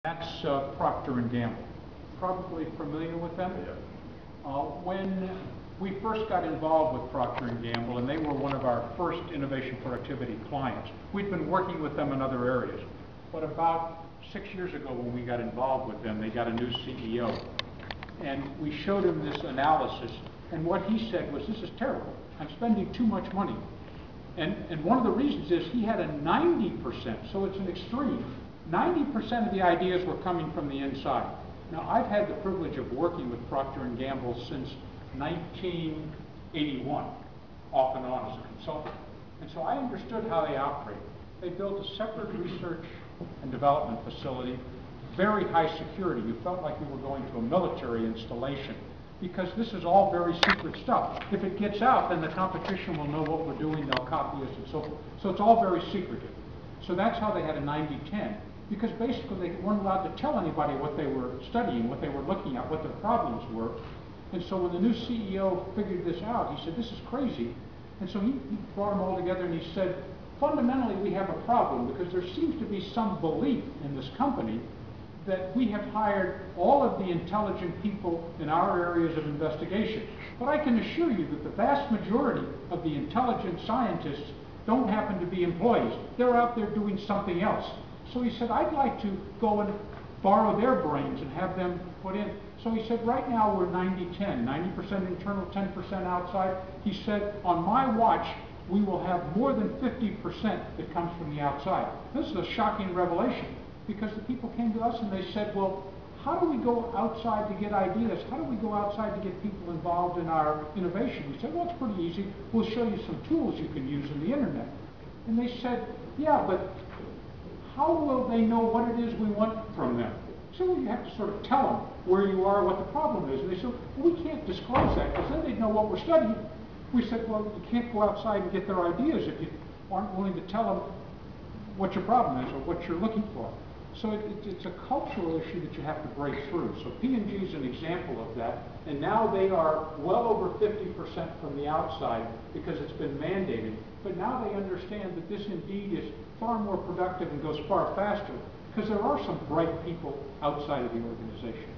That's Procter & Gamble. Probably familiar with them? Yeah. When we first got involved with Procter & Gamble, and they were one of our first innovation productivity clients, we'd been working with them in other areas. But about 6 years ago when we got involved with them, they got a new CEO. And we showed him this analysis, and what he said was, "This is terrible. I'm spending too much money." And one of the reasons is he had a 90%, so it's an extreme. 90% of the ideas were coming from the inside. Now, I've had the privilege of working with Procter & Gamble since 1981, off and on as a consultant. And so I understood how they operate. They built a separate research and development facility, very high security. You felt like you were going to a military installation, because this is all very secret stuff. If it gets out, then the competition will know what we're doing, they'll copy us and so forth. So it's all very secretive. So that's how they had a 90-10, because basically they weren't allowed to tell anybody what they were studying, what they were looking at, what their problems were. And so when the new CEO figured this out, he said, "This is crazy." And so he brought them all together and he said, "Fundamentally we have a problem, because there seems to be some belief in this company that we have hired all of the intelligent people in our areas of investigation. But I can assure you that the vast majority of the intelligent scientists don't happen to be employees. They're out there doing something else." So he said, "I'd like to go and borrow their brains and have them put in." So he said, right now we're 90-10, 90% internal, 10% outside. He said, on my watch, we will have more than 50% that comes from the outside. This is a shocking revelation, because the people came to us and they said, "Well, how do we go outside to get ideas? How do we go outside to get people involved in our innovation?" We said, "Well, it's pretty easy. We'll show you some tools you can use in the internet." And they said, "Yeah, but how will they know what it is we want from them?" So well, you have to sort of tell them where you are, what the problem is. And they said, "Well, we can't disclose that, because then they'd know what we're studying." We said, "Well, you can't go outside and get their ideas if you aren't willing to tell them what your problem is or what you're looking for." So it's a cultural issue that you have to break through. So P&G is an example of that, and now they are well over 50% from the outside because it's been mandated. But now they understand that this indeed is far more productive and goes far faster, because there are some bright people outside of the organization.